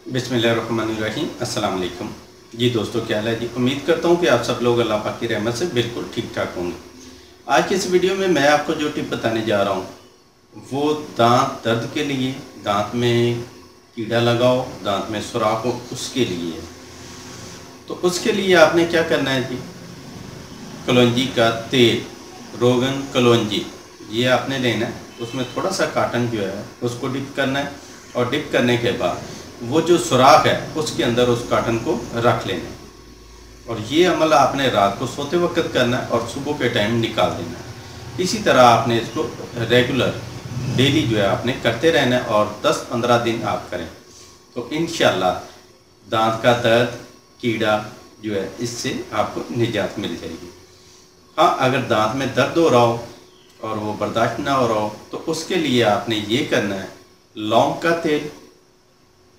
बिस्मिल्लाहिर्रहमानिर्रहीम। अस्सलाम वालेकुम जी दोस्तों, क्या हाल है जी। उम्मीद करता हूँ कि आप सब लोग अल्लाह पाक की रहमत से बिल्कुल ठीक ठाक होंगे। आज की इस वीडियो में मैं आपको जो टिप बताने जा रहा हूँ वो दांत दर्द के लिए, दांत में कीड़ा लगाओ, दांत में सुराख हो, उसके लिए है। तो उसके लिए आपने क्या करना है जी, कलौंजी का तेल, रोगन कलौंजी, ये आपने लेना है। उसमें थोड़ा सा काटन जो है उसको डिप करना है, और डिप करने के बाद वो जो सुराख है उसके अंदर उस काटन को रख लेना है। और ये अमल आपने रात को सोते वक्त करना है और सुबह के टाइम निकाल देना है। इसी तरह आपने इसको रेगुलर डेली जो है आपने करते रहना है, और 10-15 दिन आप करें तो इंशाल्लाह दांत का दर्द, कीड़ा जो है इससे आपको निजात मिल जाएगी। हाँ, अगर दांत में दर्द हो रहा हो और वो बर्दाश्त ना हो रहा हो तो उसके लिए आपने ये करना है, लौंग का तेल,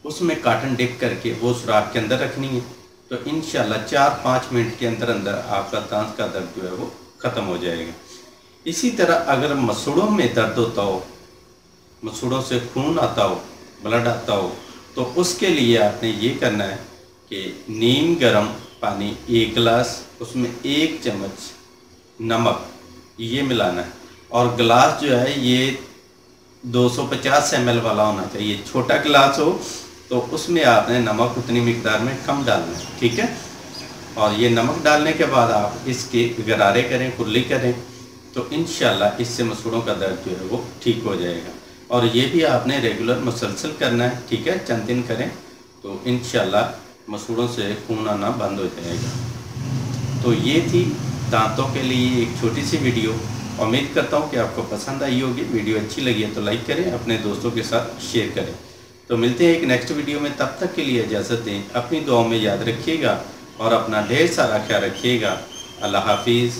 उसमें काटन डिप करके वो सुराख के अंदर रखनी है। तो इंशाल्लाह 4-5 मिनट के अंदर अंदर आपका दांत का दर्द जो है वो ख़त्म हो जाएगा। इसी तरह अगर मसूड़ों में दर्द होता हो, मसूड़ों से खून आता हो, ब्लड आता हो, तो उसके लिए आपने ये करना है कि नीम गर्म पानी 1 गिलास, उसमें 1 चम्मच नमक ये मिलाना है। और गिलास जो है ये 250 ml वाला होना चाहिए। छोटा गिलास हो तो उसमें आपने नमक उतनी मिकदार में कम डालना है, ठीक है। और ये नमक डालने के बाद आप इसके गरारे करें, कुल्ली करें, तो इंशाल्लाह इससे मसूड़ों का दर्द जो है वो ठीक हो जाएगा। और ये भी आपने रेगुलर मुसलसल करना है, ठीक है। चंद दिन करें तो इंशाल्लाह मसूड़ों से खून आना बंद हो जाएगा। तो ये थी दांतों के लिए एक छोटी सी वीडियो। उम्मीद करता हूँ कि आपको पसंद आई होगी। वीडियो अच्छी लगी है तो लाइक करें, अपने दोस्तों के साथ शेयर करें। तो मिलते हैं एक नेक्स्ट वीडियो में, तब तक के लिए इजाज़त दें। अपनी दुआओं में याद रखिएगा और अपना ढेर सारा ख्याल रखिएगा। अल्लाह हाफिज़।